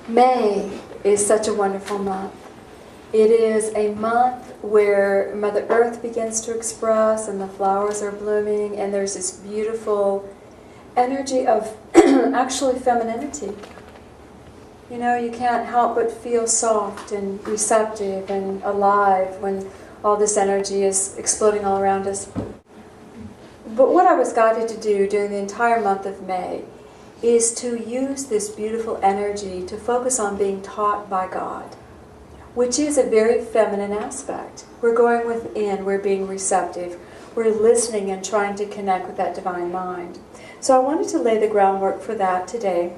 May is such a wonderful month. It is a month where Mother Earth begins to express and the flowers are blooming, and there's this beautiful energy of actually femininity. You know, you can't help but feel soft and receptive and alive when all this energy is exploding all around us. But what I was guided to do during the entire month of May is to use this beautiful energy to focus on being taught by God, which is a very feminine aspect. We're going within, we're being receptive, we're listening and trying to connect with that divine mind. So I wanted to lay the groundwork for that today.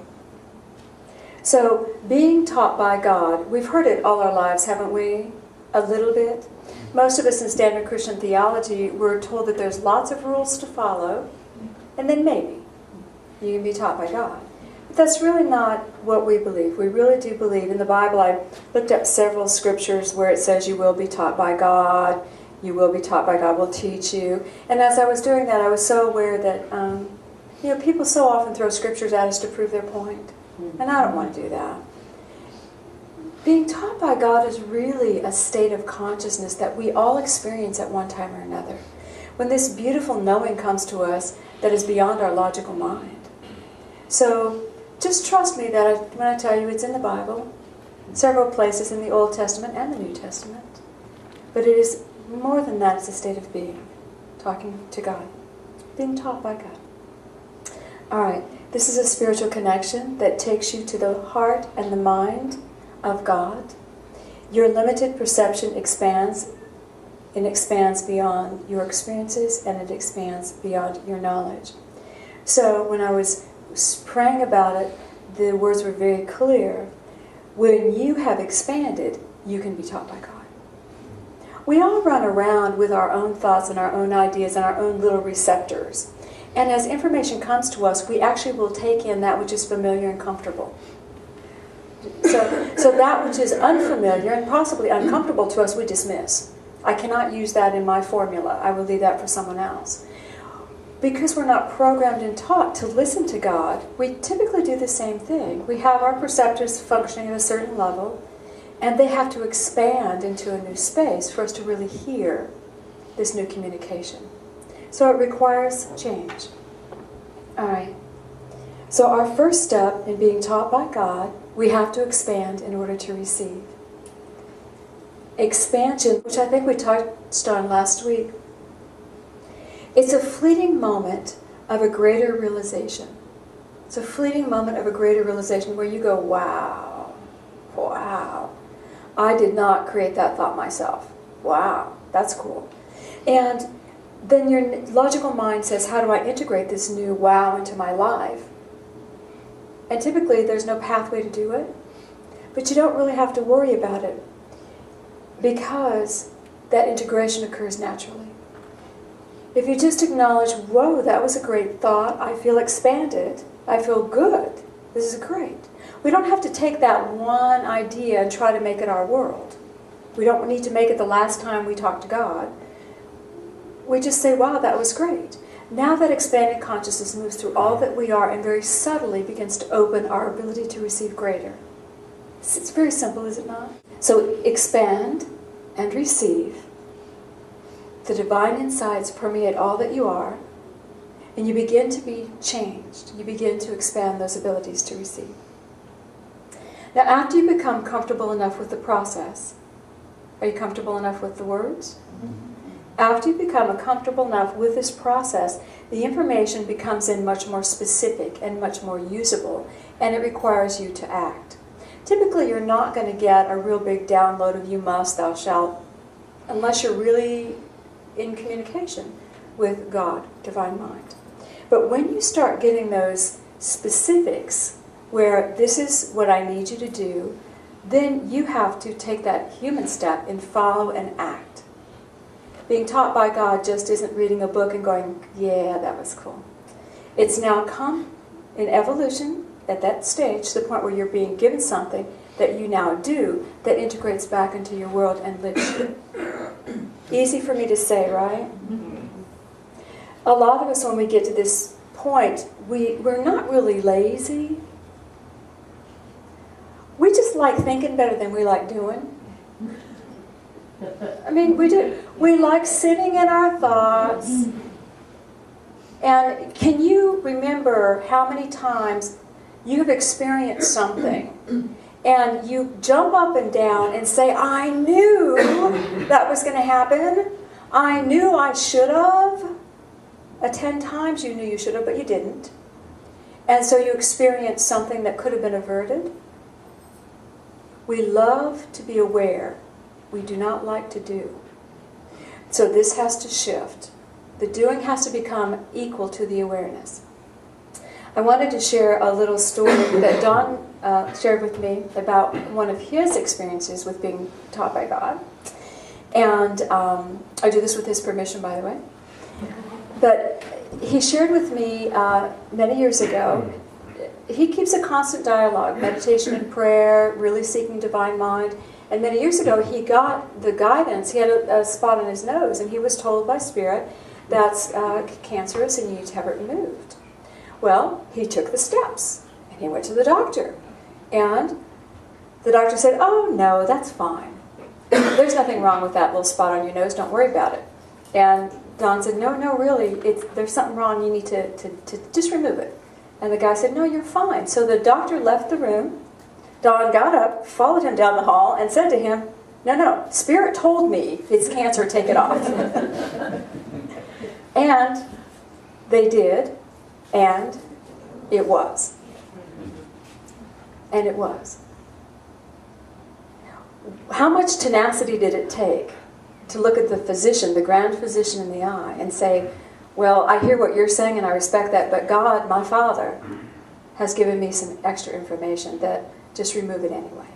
So, being taught by God, we've heard it all our lives, haven't we? A little bit. Most of us in standard Christian theology, we're told that there's lots of rules to follow, and then maybe you can be taught by God. But that's really not what we believe. We really do believe. In the Bible, I looked up several scriptures where it says you will be taught by God, you will be taught by God, will teach you. And as I was doing that, I was so aware that, people so often throw scriptures at us to prove their point. And I don't want to do that. Being taught by God is really a state of consciousness that we all experience at one time or another. When this beautiful knowing comes to us that is beyond our logical mind. So just trust me that when I tell you it's in the Bible, several places in the Old Testament and the New Testament. But it is more than that, it's a state of being, talking to God, being taught by God. All right, this is a spiritual connection that takes you to the heart and the mind of God. Your limited perception expands. It expands beyond your experiences, and it expands beyond your knowledge. So when I was praying about it, the words were very clear. When you have expanded, you can be taught by God. We all run around with our own thoughts and our own ideas and our own little receptors. And as information comes to us, we actually will take in that which is familiar and comfortable. So that which is unfamiliar and possibly uncomfortable to us, we dismiss. I cannot use that in my formula. I will leave that for someone else. Because we're not programmed and taught to listen to God, we typically do the same thing. We have our perceptors functioning at a certain level, and they have to expand into a new space for us to really hear this new communication. So it requires change. All right. So our first step in being taught by God, we have to expand in order to receive. Expansion, which I think we touched on last week, it's a fleeting moment of a greater realization. It's a fleeting moment of a greater realization where you go, wow, I did not create that thought myself. Wow, that's cool. And then your logical mind says, how do I integrate this new wow into my life? And typically there's no pathway to do it, but you don't really have to worry about it because that integration occurs naturally. If you just acknowledge, whoa, that was a great thought, I feel expanded, I feel good, this is great. We don't have to take that one idea and try to make it our world. We don't need to make it the last time we talk to God. We just say, wow, that was great. Now that expanded consciousness moves through all that we are and very subtly begins to open our ability to receive greater. It's very simple, is it not? So expand and receive. The divine insights permeate all that you are, and you begin to be changed. You begin to expand those abilities to receive. Now, after you become comfortable enough with the process, are you comfortable enough with the words? After you become comfortable enough with this process, the information becomes in much more specific and much more usable, and it requires you to act. Typically, you're not going to get a real big download of you must, thou shalt, unless you're really in communication with God, divine mind. But when you start getting those specifics, where this is what I need you to do, then you have to take that human step and follow and act. Being taught by God just isn't reading a book and going, yeah, that was cool. It's now come in evolution at that stage to the point where you're being given something that you now do that integrates back into your world and lifts you. Easy for me to say, right? A lot of us, when we get to this point, we're not really lazy. just like thinking better than we like doing. I mean, we do. We like sitting in our thoughts. And can you remember how many times you have experienced something and you jump up and down and say, I knew that was going to happen. I knew I should have. 10 times you knew you should have, but you didn't. And so you experienced something that could have been averted. We love to be aware. We do not like to do. So this has to shift. The doing has to become equal to the awareness. I wanted to share a little story that Don shared with me about one of his experiences with being taught by God. And I do this with his permission, by the way. But he shared with me many years ago, he keeps a constant dialogue, meditation and prayer, really seeking divine mind. And many years ago, he got the guidance. He had a spot on his nose, and he was told by Spirit that's cancerous and you need to have it removed. Well, he took the steps, and he went to the doctor. And the doctor said, oh, no, that's fine. There's nothing wrong with that little spot on your nose. Don't worry about it. And Don said, no, really, there's something wrong. You need to just remove it. And the guy said, no, you're fine. So the doctor left the room. Don got up, followed him down the hall, and said to him, no, Spirit told me it's cancer, take it off. And they did, and it was. And it was. How much tenacity did it take to look at the physician, the grand physician in the eye, and say, well, I hear what you're saying and I respect that, but God, my Father, has given me some extra information that just remove it anyway.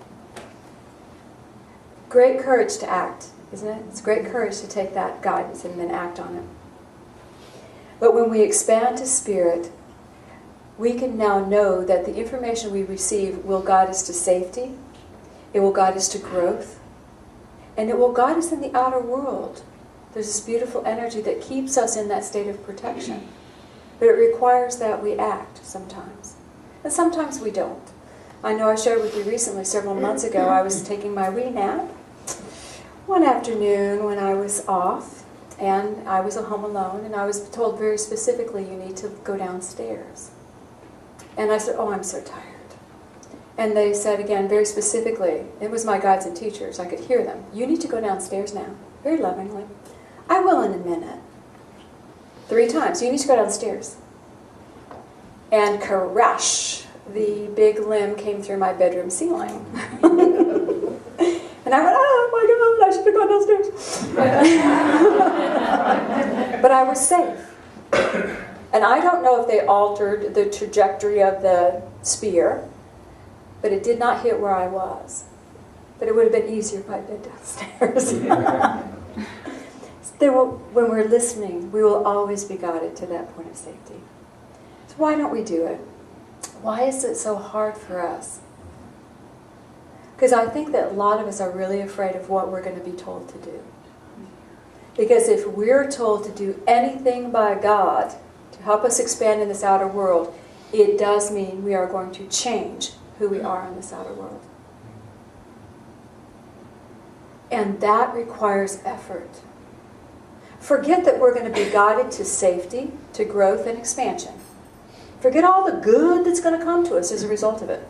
Great courage to act, isn't it? It's great courage to take that guidance and then act on it. But when we expand to Spirit, we can now know that the information we receive will guide us to safety, it will guide us to growth, and it will guide us in the outer world. There's this beautiful energy that keeps us in that state of protection. But it requires that we act sometimes. And sometimes we don't. I know I shared with you recently, several months ago, I was taking my wee nap one afternoon when I was off, and I was at home alone, and I was told very specifically, you need to go downstairs. And I said, oh, I'm so tired. And they said again, very specifically, it was my guides and teachers, I could hear them, you need to go downstairs now, very lovingly. I will in a minute. 3 times, you need to go downstairs. And crash, the big limb came through my bedroom ceiling. And I went, oh my God, I should have gone downstairs. But I was safe. And I don't know if they altered the trajectory of the spear, but it did not hit where I was. But it would have been easier if I'd been downstairs. When we're listening, we will always be guided to that point of safety. So why don't we do it? Why is it so hard for us? Because I think that a lot of us are really afraid of what we're going to be told to do. Because if we're told to do anything by God to help us expand in this outer world, it does mean we are going to change who we are in this outer world. And that requires effort. Forget that we're going to be guided to safety, to growth and expansion. Forget all the good that's going to come to us as a result of it.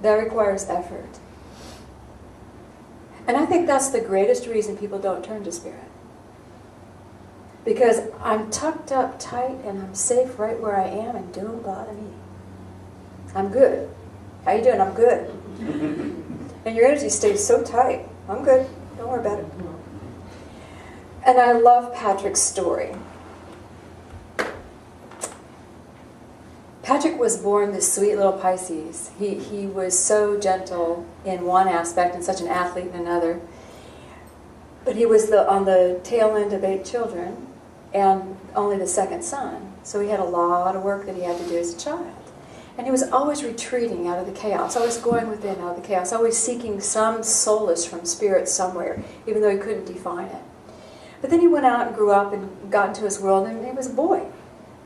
That requires effort. And I think that's the greatest reason people don't turn to Spirit. Because I'm tucked up tight and I'm safe right where I am and don't bother me. I'm good. How you doing? I'm good. And your energy stays so tight. I'm good. Don't worry about it. And I love Patrick's story. Patrick was born this sweet little Pisces. He was so gentle in one aspect and such an athlete in another. But he was on the tail end of 8 children and only the second son. So he had a lot of work that he had to do as a child. And he was always retreating out of the chaos, always going within out of the chaos, always seeking some solace from Spirit somewhere, even though he couldn't define it. But then he went out and grew up and got into his world, and he was a boy.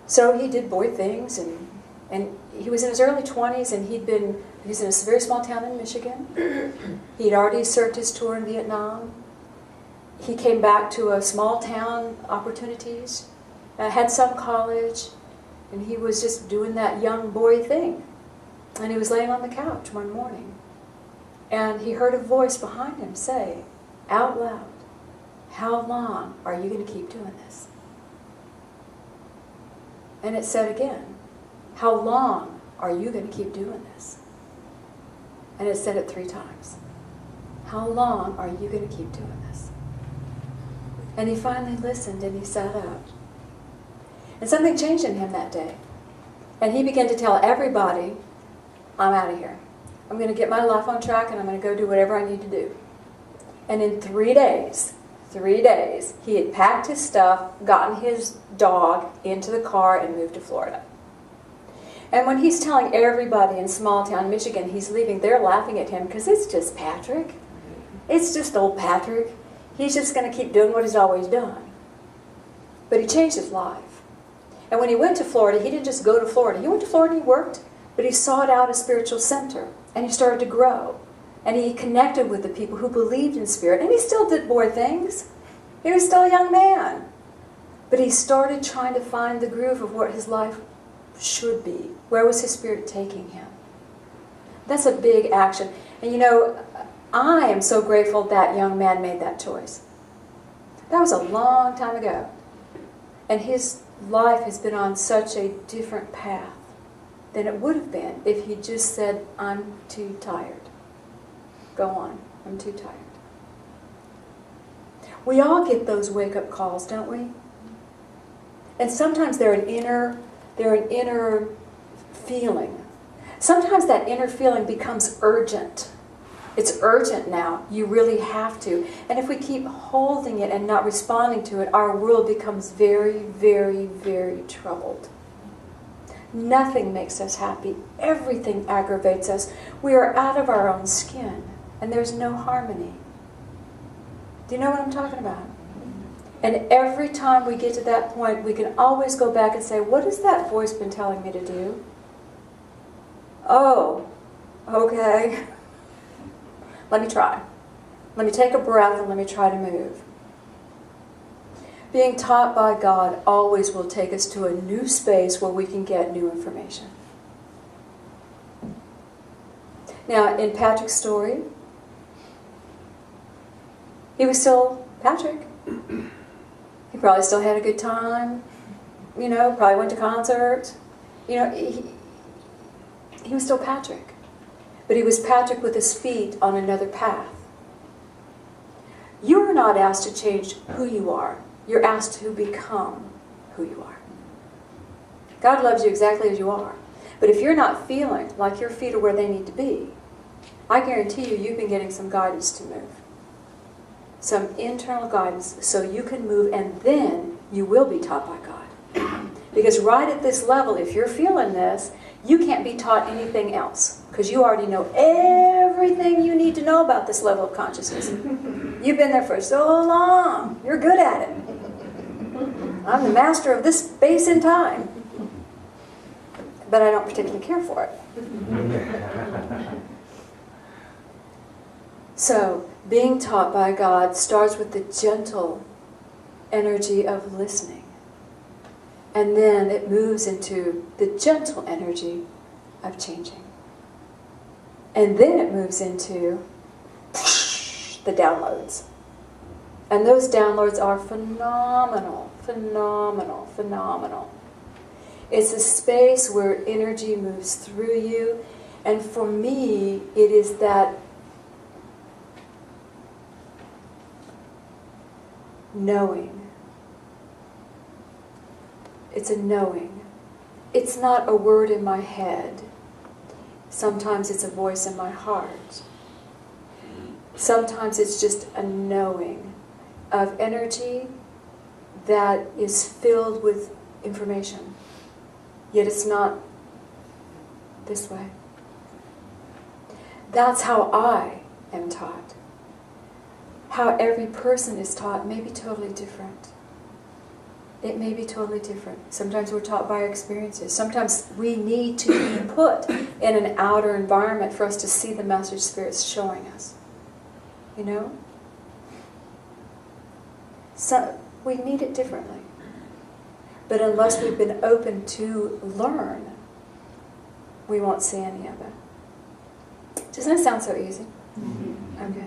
So he did boy things and And he was in his early 20s, and he was in a very small town in Michigan. He'd already served his tour in Vietnam. He came back to a small town opportunities, had some college, and he was just doing that young boy thing. And he was laying on the couch one morning, and he heard a voice behind him say, out loud, "How long are you going to keep doing this?" And it said again, "How long are you going to keep doing this?" And it said it 3 times. "How long are you going to keep doing this?" And he finally listened, and he sat up. And something changed in him that day. And he began to tell everybody, "I'm out of here. I'm going to get my life on track, and I'm going to go do whatever I need to do." And in 3 days, he had packed his stuff, gotten his dog into the car, and moved to Florida. And when he's telling everybody in small town Michigan he's leaving, they're laughing at him because it's just Patrick. It's just old Patrick. He's just going to keep doing what he's always done. But he changed his life. And when he went to Florida, he didn't just go to Florida. He went to Florida and he worked, but he sought out a spiritual center. And he started to grow. And he connected with the people who believed in spirit. And he still did boy things. He was still a young man. But he started trying to find the groove of what his life should be. Where was his spirit taking him? That's a big action. And you know, I am so grateful that young man made that choice. That was a long time ago. And his life has been on such a different path than it would have been if he just said, "I'm too tired. Go on, I'm too tired." We all get those wake-up calls, don't we? And sometimes they're an inner feeling. Sometimes that inner feeling becomes urgent. It's urgent now. You really have to. And if we keep holding it and not responding to it, our world becomes very, very, very troubled. Nothing makes us happy. Everything aggravates us. We are out of our own skin, and there's no harmony. Do you know what I'm talking about? And every time we get to that point, we can always go back and say, what has that voice been telling me to do? Oh, okay. Let me try. Let me take a breath and let me try to move. Being taught by God always will take us to a new space where we can get new information. Now, in Patrick's story, he was still Patrick. He probably still had a good time. You know, probably went to concerts. You know, he was still Patrick. But he was Patrick with his feet on another path. You are not asked to change who you are. You're asked to become who you are. God loves you exactly as you are. But if you're not feeling like your feet are where they need to be, I guarantee you, you've been getting some guidance to move. Some internal guidance so you can move, and then you will be taught by God. Because right at this level, if you're feeling this, you can't be taught anything else. Because you already know everything you need to know about this level of consciousness. You've been there for so long. You're good at it. I'm the master of this space and time. But I don't particularly care for it. So, being taught by God starts with the gentle energy of listening. And then it moves into the gentle energy of changing. And then it moves into the downloads. And those downloads are phenomenal, phenomenal, phenomenal. It's a space where energy moves through you. And for me, it is that knowing. It's a knowing. It's not a word in my head. Sometimes it's a voice in my heart. Sometimes it's just a knowing of energy that is filled with information. Yet it's not this way. That's how I am taught. How every person is taught may be totally different. It may be totally different. Sometimes we're taught by our experiences. Sometimes we need to be put in an outer environment for us to see the Master Spirit's showing us. You know? So we need it differently. But unless we've been open to learn, we won't see any of it. Doesn't it sound so easy? Mm-hmm. Okay.